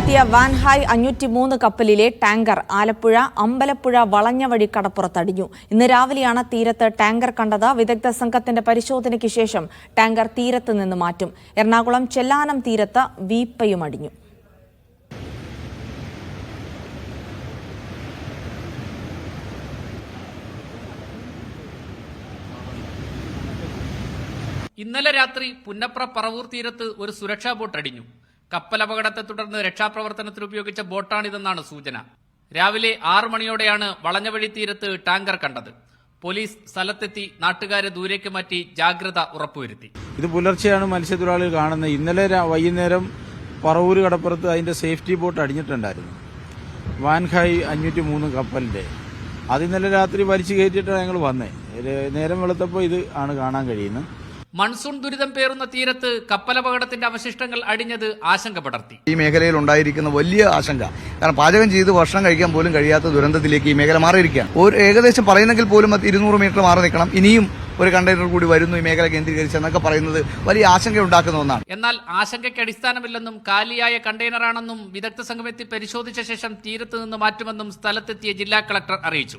തീരത്തെത്തിയ Wan Hai 503 കപ്പലിലെ tanker Alappuzha Ambalappuzha വളഞ്ഞവഴി കടപ്പുറത്തടിഞ്ഞു. ഇന്ന് രാവിലെയാണ് തീരത്ത് ടാങ്കർ കണ്ടത്. വിദഗ്ധ സംഘത്തിന്റെ പരിശോധനയ്ക്ക് ശേഷം ടാങ്കർ തീരത്ത് നിന്ന് മാറ്റും. എറണാകുളം ചെല്ലാനം തീരത്ത് വീപ്പയും അടിഞ്ഞു. ഇന്നലെ രാത്രി പുന്നപ്ര പറവൂർ തീരത്ത് ഒരു സുരക്ഷാ ബോട്ട് അടിഞ്ഞു. കപ്പലപകടത്തെ തുടർന്ന് രക്ഷാപ്രവർത്തനത്തിൽ ഉപയോഗിച്ച ബോട്ടാണിതെന്നാണ് സൂചന. രാവിലെ 6 മണിയോടെയാണ് വളഞ്ഞവഴി തീരത്ത് ടാങ്കർ കണ്ടത്. പോലീസ് സ്ഥലത്തെത്തി നാട്ടുകാരെ ദൂരേക്ക് മാറ്റി ജാഗ്രത ഉറപ്പുവരുത്തി. ഇത് പുലർച്ചെയാണ് മത്സ്യത്തൊഴിലാളികൾ കാണുന്നത്. ഇന്നലെ വൈകുന്നേരം പറവൂർ കടപ്പുറത്ത് അതിന്റെ സേഫ്റ്റി ബോട്ട് അടിഞ്ഞിട്ടുണ്ടായിരുന്നു. വാൻഹായ് 503 കപ്പലിന്റെ അത് ഇന്നലെ രാത്രി വലിച്ചു കയറ്റിയിട്ടാണ് ഞങ്ങൾ വന്നേ. നേരം വെളുത്തപ്പോൾ ഇത് ആണ് കാണാൻ കഴിയുന്നത്. മൺസൂൺ ദുരിതം പേറുന്ന തീരത്ത് കപ്പലപകടത്തിന്റെ അവശിഷ്ടങ്ങൾ അടിഞ്ഞത് ആശങ്ക പടർത്തി. ഈ മേഖലയിൽ ഉണ്ടായിരിക്കുന്ന വലിയ ആശങ്ക, കാരണം പാചകം ചെയ്ത് ഭക്ഷണം കഴിക്കാൻ പോലും കഴിയാത്ത ദുരന്തത്തിലേക്ക് ഈ മേഖല മാറിയിരിക്കുകയാണ്. ഒരു ഏകദേശം പറയുന്നെങ്കിൽ പോലും 200 മീറ്റർ മാറി നിൽക്കണം. ഇനിയും ഒരു കണ്ടെയ്നർ കൂടി വരുന്നു ഈ മേഖല കേന്ദ്രീകരിച്ച് എന്നൊക്കെ പറയുന്നത് വലിയ ആശങ്ക ഉണ്ടാക്കുന്ന ഒന്നാണ്. എന്നാൽ ആശങ്കയ്ക്ക് അടിസ്ഥാനമില്ലെന്നും കാലിയായ കണ്ടെയ്നറാണെന്നും വിദഗ്ധ സംഘമെത്തി പരിശോധിച്ച ശേഷം തീരത്ത് നിന്ന് മാറ്റുമെന്നും സ്ഥലത്തെത്തിയ ജില്ലാ കളക്ടർ അറിയിച്ചു.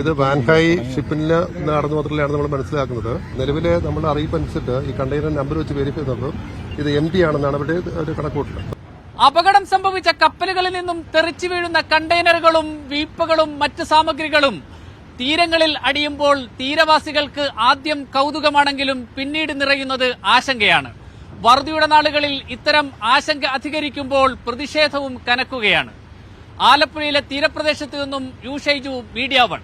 ഇത് വാൻഹായ് ഷിപ്പിൽ നടന്നു മാത്രമാണ് നമ്മൾ മനസ്സിലാക്കുന്നത്. നിലവിലെ നമ്മുടെ അറിയിപ്പ് അനുസരിച്ച് ഈ കണ്ടെയ്നർ നമ്പർ വെച്ച് വെരിഫൈ ചെയ്തപ്പോൾ ഇത് MT ആണെന്നാണ് അവരുടെ ഒരു കണക്കൂട്ടൽ. അപകടം സംഭവിച്ച കപ്പലുകളിൽ നിന്നും തെറിച്ചു വീഴുന്ന കണ്ടെയ്നറുകളും വീപ്പകളും മറ്റ് സാമഗ്രികളും തീരങ്ങളിൽ അടിയുമ്പോൾ തീരവാസികൾക്ക് ആദ്യം കൗതുകമാണെങ്കിലും പിന്നീട് നിറയുന്നത് ആശങ്കയാണ്. വറുതിയുടെ നാളുകളിൽ ഇത്തരം ആശങ്ക അധികരിക്കുമ്പോൾ പ്രതിഷേധവും കനക്കുകയാണ്. ആലപ്പുഴയിലെ തീരപ്രദേശത്ത് നിന്നും യു ഷൈജു, മീഡിയ 1.